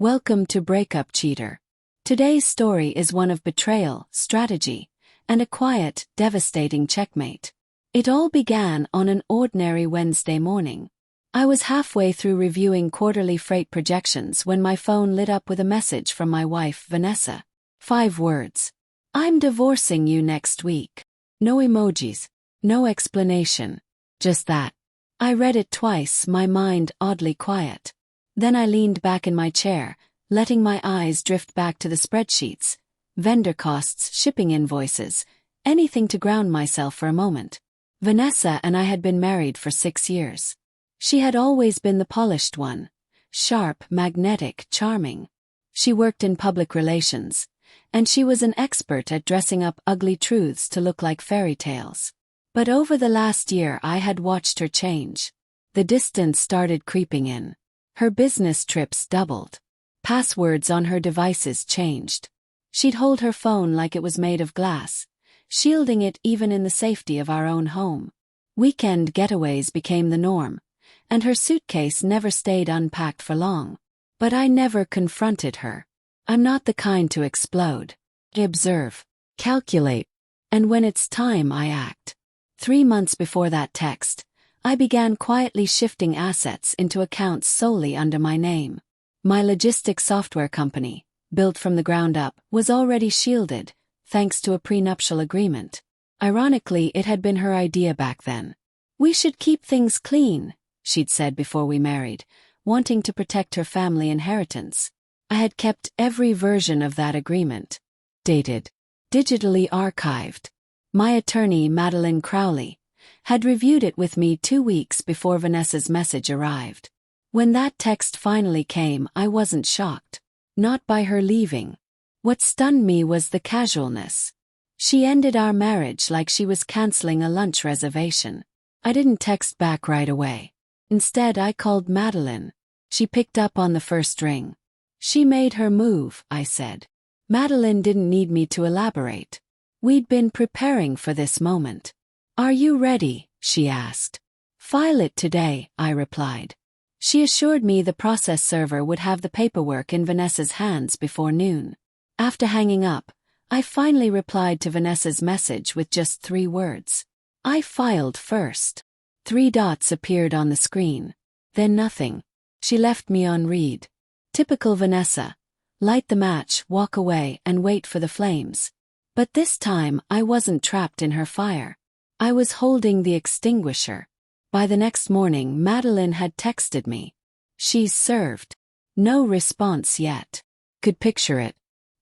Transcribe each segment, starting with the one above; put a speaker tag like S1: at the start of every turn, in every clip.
S1: Welcome to Breakup Cheater. Today's story is one of betrayal, strategy, and a quiet, devastating checkmate. It all began on an ordinary Wednesday morning. I was halfway through reviewing quarterly freight projections when my phone lit up with a message from my wife, Vanessa. 5 words. "I'm divorcing you next week." No emojis. No explanation. Just that. I read it twice, my mind oddly quiet. Then I leaned back in my chair, letting my eyes drift back to the spreadsheets, vendor costs, shipping invoices, anything to ground myself for a moment. Vanessa and I had been married for 6 years. She had always been the polished one, sharp, magnetic, charming. She worked in public relations, and she was an expert at dressing up ugly truths to look like fairy tales. But over the last year I had watched her change. The distance started creeping in. Her business trips doubled. Passwords on her devices changed. She'd hold her phone like it was made of glass, shielding it even in the safety of our own home. Weekend getaways became the norm, and her suitcase never stayed unpacked for long. But I never confronted her. I'm not the kind to explode. I observe, calculate, and when it's time I act. 3 months before that text, I began quietly shifting assets into accounts solely under my name. My logistics software company, built from the ground up, was already shielded, thanks to a prenuptial agreement. Ironically, it had been her idea back then. "We should keep things clean," she'd said before we married, wanting to protect her family inheritance. I had kept every version of that agreement. Dated. Digitally archived. My attorney, Madeline Crowley, had reviewed it with me 2 weeks before Vanessa's message arrived. When that text finally came, I wasn't shocked. Not by her leaving. What stunned me was the casualness. She ended our marriage like she was canceling a lunch reservation. I didn't text back right away. Instead, I called Madeline. She picked up on the first ring. "She made her move," I said. Madeline didn't need me to elaborate. We'd been preparing for this moment. "Are you ready?" she asked. "File it today," I replied. She assured me the process server would have the paperwork in Vanessa's hands before noon. After hanging up, I finally replied to Vanessa's message with just 3 words. "I filed first." 3 dots appeared on the screen. Then nothing. She left me on read. Typical Vanessa. Light the match, walk away, and wait for the flames. But this time, I wasn't trapped in her fire. I was holding the extinguisher. By the next morning, Madeline had texted me. "She's served." No response yet. Could picture it.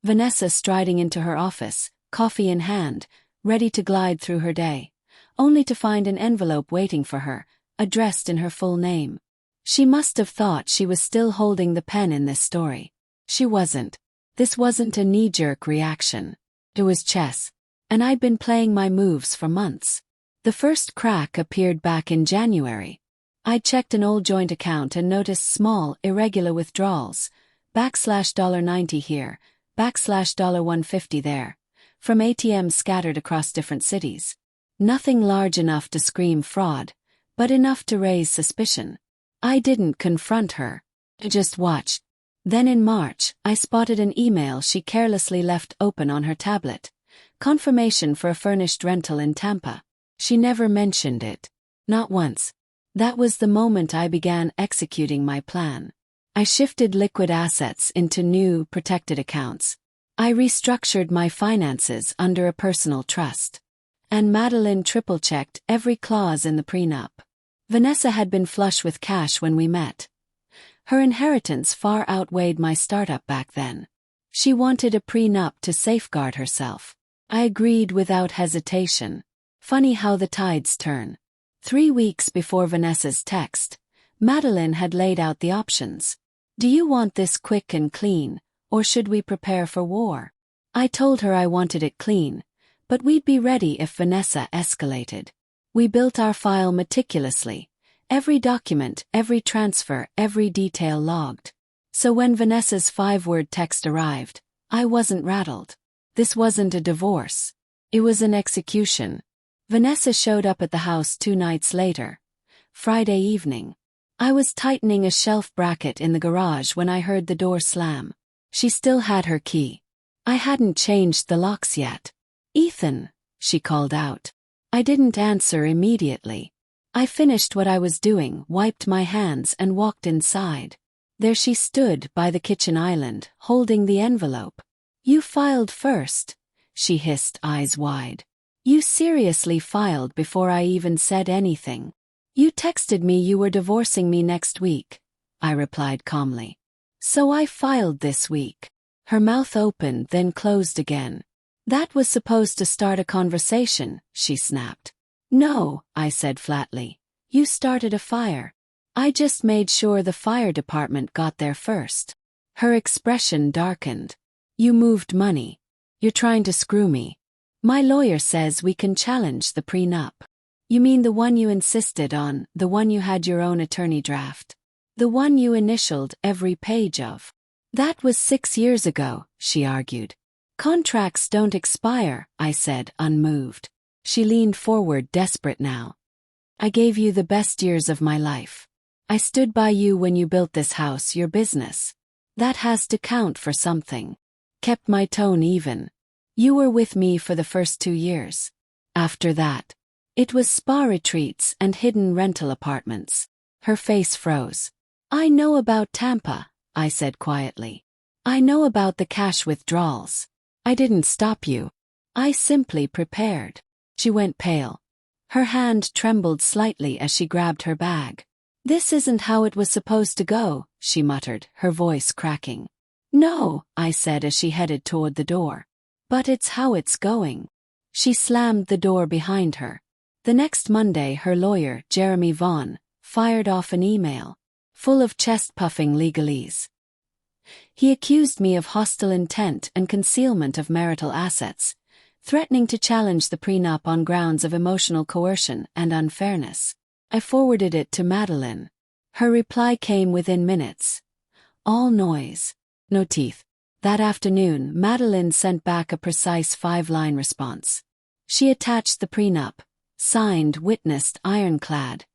S1: Vanessa striding into her office, coffee in hand, ready to glide through her day, only to find an envelope waiting for her, addressed in her full name. She must have thought she was still holding the pen in this story. She wasn't. This wasn't a knee-jerk reaction. It was chess. And I'd been playing my moves for months. The first crack appeared back in January. I checked an old joint account and noticed small, irregular withdrawals, $90 here, $150 there, from ATMs scattered across different cities. Nothing large enough to scream fraud, but enough to raise suspicion. I didn't confront her. I just watched. Then in March, I spotted an email she carelessly left open on her tablet. Confirmation for a furnished rental in Tampa. She never mentioned it. Not once. That was the moment I began executing my plan. I shifted liquid assets into new, protected accounts. I restructured my finances under a personal trust. And Madeline triple-checked every clause in the prenup. Vanessa had been flush with cash when we met. Her inheritance far outweighed my startup back then. She wanted a prenup to safeguard herself. I agreed without hesitation. Funny how the tides turn. 3 weeks before Vanessa's text, Madeline had laid out the options. "Do you want this quick and clean, or should we prepare for war?" I told her I wanted it clean, but we'd be ready if Vanessa escalated. We built our file meticulously. Every document, every transfer, every detail logged. So when Vanessa's 5-word text arrived, I wasn't rattled. This wasn't a divorce. It was an execution. Vanessa showed up at the house 2 nights later. Friday evening. I was tightening a shelf bracket in the garage when I heard the door slam. She still had her key. I hadn't changed the locks yet. "Ethan," she called out. I didn't answer immediately. I finished what I was doing, wiped my hands and walked inside. There she stood by the kitchen island, holding the envelope. "You filed first," she hissed, eyes wide. "You seriously filed before I even said anything." "You texted me you were divorcing me next week," I replied calmly. "So I filed this week." Her mouth opened then closed again. "That was supposed to start a conversation," she snapped. "No," I said flatly. "You started a fire. I just made sure the fire department got there first." Her expression darkened. "You moved money. You're trying to screw me. My lawyer says we can challenge the prenup." "You mean the one you insisted on, the one you had your own attorney draft? The one you initialed every page of?" "That was 6 years ago," she argued. "Contracts don't expire," I said, unmoved. She leaned forward, desperate now. "I gave you the best years of my life. I stood by you when you built this house, your business. That has to count for something." Kept my tone even. "You were with me for the first 2 years. After that, it was spa retreats and hidden rental apartments." Her face froze. "I know about Tampa," I said quietly. "I know about the cash withdrawals. I didn't stop you. I simply prepared." She went pale. Her hand trembled slightly as she grabbed her bag. "This isn't how it was supposed to go," she muttered, her voice cracking. "No," I said as she headed toward the door. "But it's how it's going." She slammed the door behind her. The next Monday, her lawyer, Jeremy Vaughn, fired off an email, full of chest-puffing legalese. He accused me of hostile intent and concealment of marital assets, threatening to challenge the prenup on grounds of emotional coercion and unfairness. I forwarded it to Madeline. Her reply came within minutes. "All noise. No teeth." That afternoon, Madeline sent back a precise 5-line response. She attached the prenup, signed, witnessed, ironclad,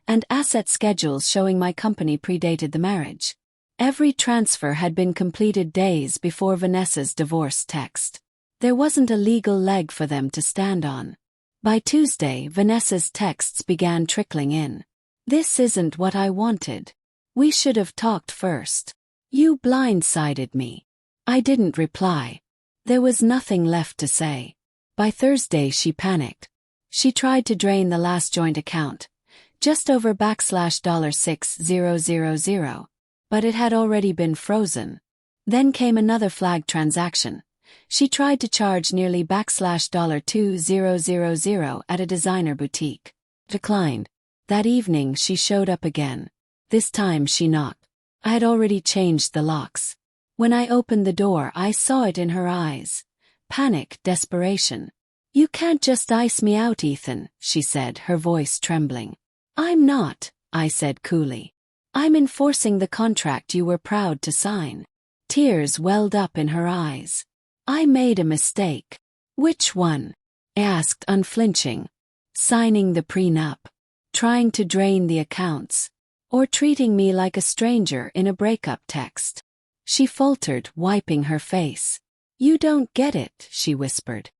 S1: and asset schedules showing my company predated the marriage. Every transfer had been completed days before Vanessa's divorce text. There wasn't a legal leg for them to stand on. By Tuesday, Vanessa's texts began trickling in. "This isn't what I wanted. We should have talked first. You blindsided me." I didn't reply. There was nothing left to say. By Thursday she panicked. She tried to drain the last joint account, just over $6000, but it had already been frozen. Then came another flagged transaction. She tried to charge nearly $2000 at a designer boutique. Declined. That evening she showed up again. This time she knocked. I had already changed the locks. When I opened the door, I saw it in her eyes. Panic, desperation. "You can't just ice me out, Ethan," she said, her voice trembling. "I'm not," I said coolly. "I'm enforcing the contract you were proud to sign." Tears welled up in her eyes. "I made a mistake." "Which one?" I asked, unflinching. "Signing the prenup. Trying to drain the accounts. Or treating me like a stranger in a breakup text." She faltered, wiping her face. "You don't get it," she whispered.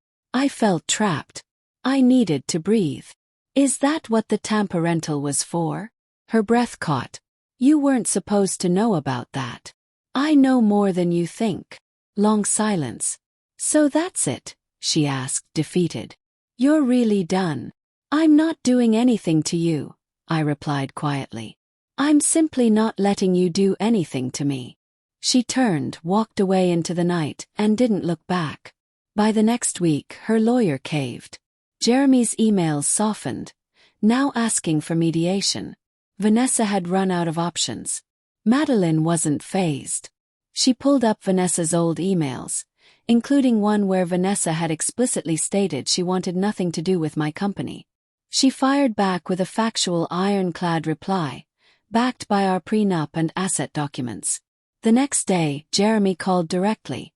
S1: I felt trapped. I needed to breathe. "Is that what the Tampa rental was for?" Her breath caught. "You weren't supposed to know about that." "I know more than you think." Long silence. "So that's it?" she asked, defeated. "You're really done?" "I'm not doing anything to you," I replied quietly. "I'm simply not letting you do anything to me." She turned, walked away into the night, and didn't look back. By the next week, her lawyer caved. Jeremy's emails softened, now asking for mediation. Vanessa had run out of options. Madeline wasn't fazed. She pulled up Vanessa's old emails, including one where Vanessa had explicitly stated she wanted nothing to do with my company. She fired back with a factual, ironclad reply, backed by our prenup and asset documents. The next day, Jeremy called directly,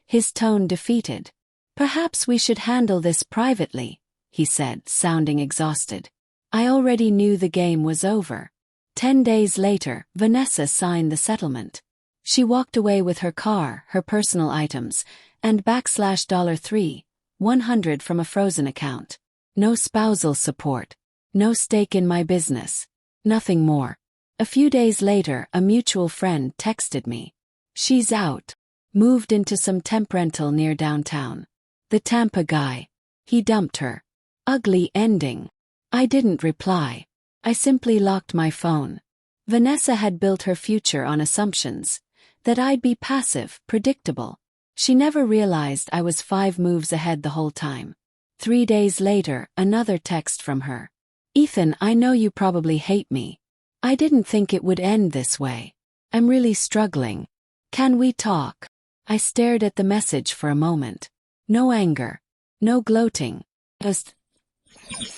S1: his tone defeated. "Perhaps we should handle this privately," he said, sounding exhausted. I already knew the game was over. 10 days later, Vanessa signed the settlement. She walked away with her car, her personal items, and $3,100 from a frozen account. No spousal support. No stake in my business. Nothing more. A few days later, a mutual friend texted me. She's out. Moved into some temp rental near downtown. The Tampa guy. He dumped her. Ugly ending. I didn't reply. I simply locked my phone. Vanessa had built her future on assumptions. That I'd be passive, predictable. She never realized I was 5 moves ahead the whole time. 3 days later, another text from her. Ethan, I know you probably hate me. I didn't think it would end this way. I'm really struggling. Can we talk? I stared at the message for a moment. No anger. No gloating. Just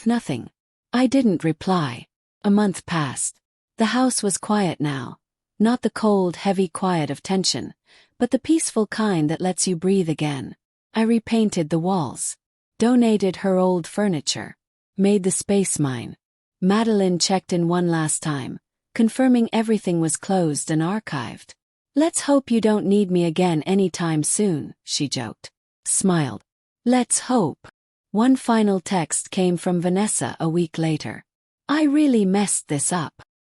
S1: nothing. I didn't reply. A month passed. The house was quiet now. Not the cold, heavy quiet of tension, but the peaceful kind that lets you breathe again. I repainted the walls. Donated her old furniture. Made the space mine. Madeline checked in one last time, confirming everything was closed and archived. Let's hope you don't need me again anytime soon, she joked. Smiled. Let's hope. One final text came from Vanessa a week later. I really messed this up.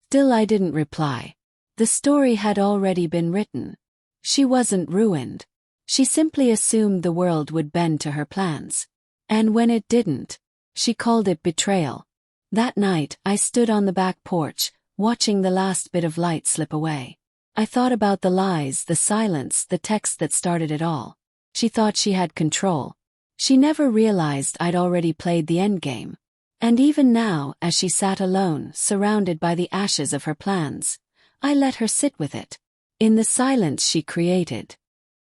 S1: Still I didn't reply. The story had already been written. She wasn't ruined. She simply assumed the world would bend to her plans. And when it didn't, she called it betrayal. That night, I stood on the back porch, watching the last bit of light slip away. I thought about the lies, the silence, the text that started it all. She thought she had control. She never realized I'd already played the endgame. And even now, as she sat alone, surrounded by the ashes of her plans, I let her sit with it. In the silence she created,